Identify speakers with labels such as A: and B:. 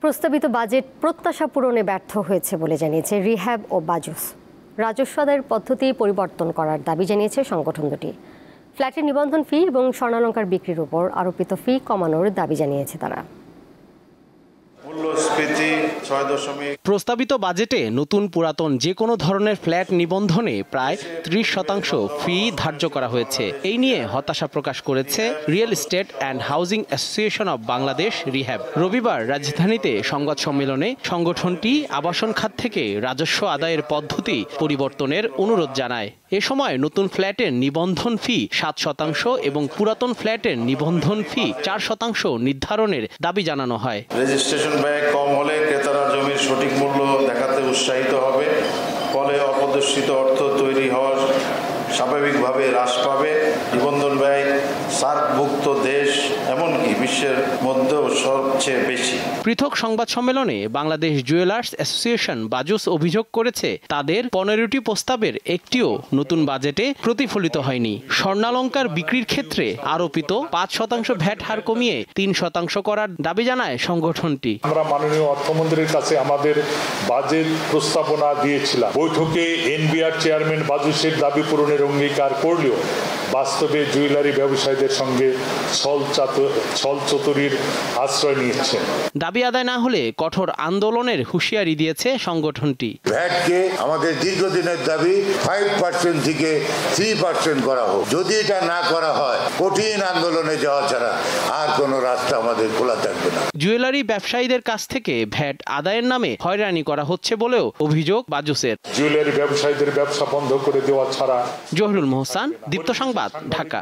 A: প্রস্তাবিত বাজেট প্রত্যাশা পূরণে ব্যর্থ হয়েছে বলে জানিয়েছে রিহ্যাব ও বাজুস। রাজস্ব আদায়ের পদ্ধতি পরিবর্তন করার দাবি জানিয়েছে সংগঠন দুটি। ফ্ল্যাটের নিবন্ধন ফি এবং স্বর্ণালংকার বিক্রির উপর আরোপিত ফি কমানোর দাবি জানিয়েছে তারা।
B: প্রস্তাবিত বাজেটে নতুন পুরাতন যে কোনো ধরনের ফ্ল্যাট নিবন্ধনে প্রায় 30% ফি ধার্য করা হয়েছে। এই নিয়ে হতাশা প্রকাশ করেছে real estate and housing association of Bangladesh rehab. রবিবার রাজধানীতে সংবাদ সম্মেলনে সংগঠনটি আবাসন খাত থেকে রাজস্ব আদায়ের পদ্ধতি পরিবর্তনের অনুরোধ জানায়। এ সময় নতুন ফ্ল্যাটের নিবন্ধন ফি 7% এবং পুরাতন ফ্ল্যাটের নিবন্ধন ফি 4% নির্ধারণের দাবি জানানো হয়।
C: রেজিস্ট্রেশন ব্যয় কম হলে ক্রেতারা জমির সঠিক মূল্য দেখাতে উৎসাহিত হবে, ফলে অপ্রদর্শিত অর্থ তৈরি হওয়ার স্বাভাবিকভাবে হ্রাস পাবে। নিবন্ধন ব্যয় সার্কভুক্ত দেশ এমনকি বিশ্বের মধ্যেও সবচেয়ে বেশি।
B: পৃথক সংবাদ সম্মেলনে বাংলাদেশ জুয়েলার্স অ্যাসোসিয়েশন বাজুস অভিযোগ করেছে তাদের 15টি প্রস্তাবের একটিও নতুন বাজেটে প্রতিফলিত হয়নি। স্বর্ণালংকার বিক্রির ক্ষেত্রে আরোপিত 5% ভ্যাট হার কমিয়ে 3% করার দাবি জানায় সংগঠনটি।
D: আমরা মাননীয় অর্থমন্ত্রীর কাছে আমাদের বাজেট প্রস্তাবনা দিয়েছিলাম। বৈঠকে এনবিআর চেয়ারম্যান বাজুসের দাবি পূরণের অঙ্গীকার করলেও বাস্তবে জুয়েলারি ব্যবসায়ীদের সঙ্গে ছলচাতুরির আশ্রয় নিয়েছেন।
B: দাবি আদায় না হলে কঠোর আন্দোলনের হুঁশিয়ারি দিয়েছে সংগঠনটি।
E: ভ্যাটকে আমাদের দীর্ঘদিনের দাবি 5% থেকে 3% করা হোক। যদি এটা না করা হয় কঠিন আন্দোলনে যাওয়া ছাড়া আর কোনো রাস্তা আমাদের খোলা থাকবে না।
B: জুয়েলারি ব্যবসায়ীদের কাছ থেকে ভ্যাট আদায়ের নামে হয়রানি করা হচ্ছে বলেও অভিযোগ বাজুসের।
D: জুয়েলারি ব্যবসায়ীদের ব্যবসা বন্ধ করে দেওয়া ছাড়া।
B: জহিরুল মোহসান, দীপ্ত সংবাদ, ঢাকা।